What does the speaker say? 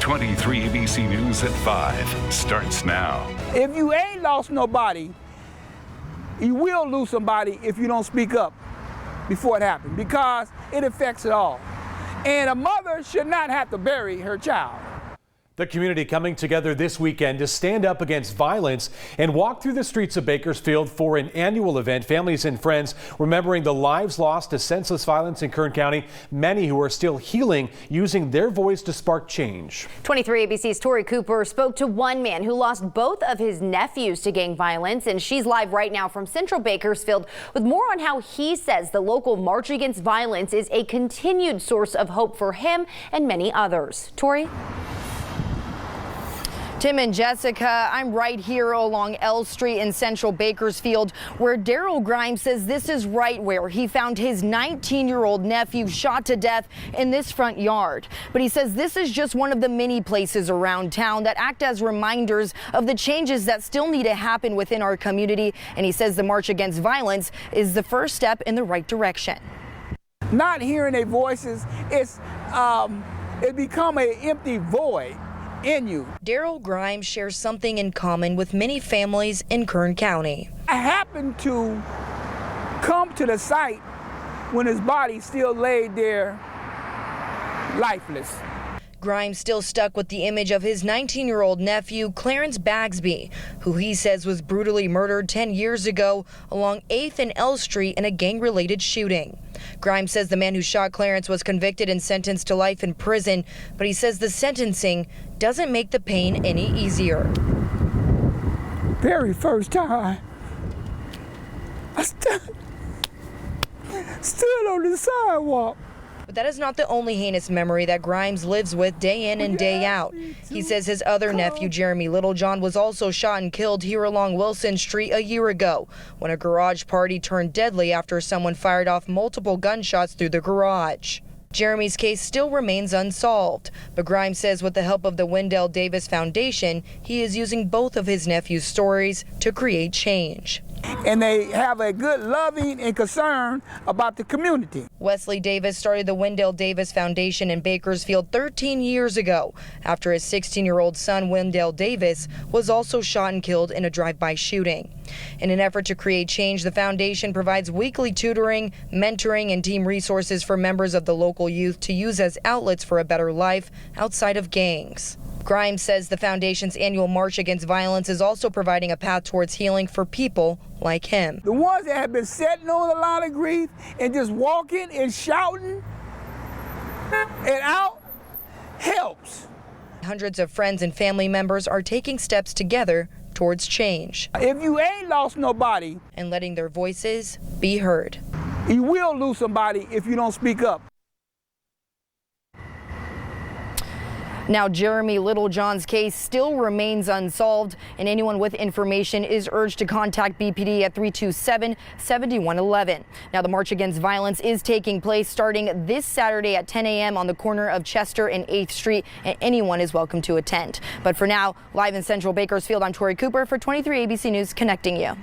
23 ABC News at 5 starts now. If you ain't lost nobody, you will lose somebody if you don't speak up before it happens, because it affects it all. And a mother should not have to bury her child. The community coming together this weekend to stand up against violence and walk through the streets of Bakersfield for an annual event. Families and friends remembering the lives lost to senseless violence in Kern County. Many who are still healing, using their voice to spark change. 23 ABC's Tori Cooper spoke to one man who lost both of his nephews to gang violence, and she's live right now from Central Bakersfield with more on how he says the local March Against Violence is a continued source of hope for him and many others. Tori? Tim and Jessica, I'm right here along L Street in Central Bakersfield, where Daryl Grimes says this is right where he found his 19-year-old nephew shot to death in this front yard. But he says this is just one of the many places around town that act as reminders of the changes that still need to happen within our community. And he says the March Against Violence is the first step in the right direction. Not hearing their voices, it become an empty void in you. Daryl Grimes shares something in common with many families in Kern County. I happened to come to the site when his body still laid there lifeless. Grimes still stuck with the image of his 19-year-old nephew, Clarence Bagsby, who he says was brutally murdered 10 years ago along 8th and L Street in a gang-related shooting. Grimes says the man who shot Clarence was convicted and sentenced to life in prison, but he says the sentencing doesn't make the pain any easier. Very first time, I stood on the sidewalk. But that is not the only heinous memory that Grimes lives with day in and day out. He says his other nephew, Jeremy Littlejohn, was also shot and killed here along Wilson Street a year ago when a garage party turned deadly after someone fired off multiple gunshots through the garage. Jeremy's case still remains unsolved, but Grimes says with the help of the Wendell Davis Foundation, he is using both of his nephew's stories to create change. And they have a good loving and concern about the community. Wesley Davis started the Wendell Davis Foundation in Bakersfield 13 years ago after his 16-year-old son, Wendell Davis, was also shot and killed in a drive-by shooting. In an effort to create change, the foundation provides weekly tutoring, mentoring, and team resources for members of the local youth to use as outlets for a better life outside of gangs. Grimes says the foundation's annual March Against Violence is also providing a path towards healing for people like him. The ones that have been sitting on a lot of grief and just walking and shouting and out helps. Hundreds of friends and family members are taking steps together towards change. If you ain't lost nobody and letting their voices be heard, you will lose somebody if you don't speak up. Now, Jeremy Littlejohn's case still remains unsolved, and anyone with information is urged to contact BPD at 327-7111. Now, the March Against Violence is taking place starting this Saturday at 10 a.m. on the corner of Chester and 8th Street, and anyone is welcome to attend. But for now, live in Central Bakersfield, I'm Tori Cooper for 23 ABC News, connecting you.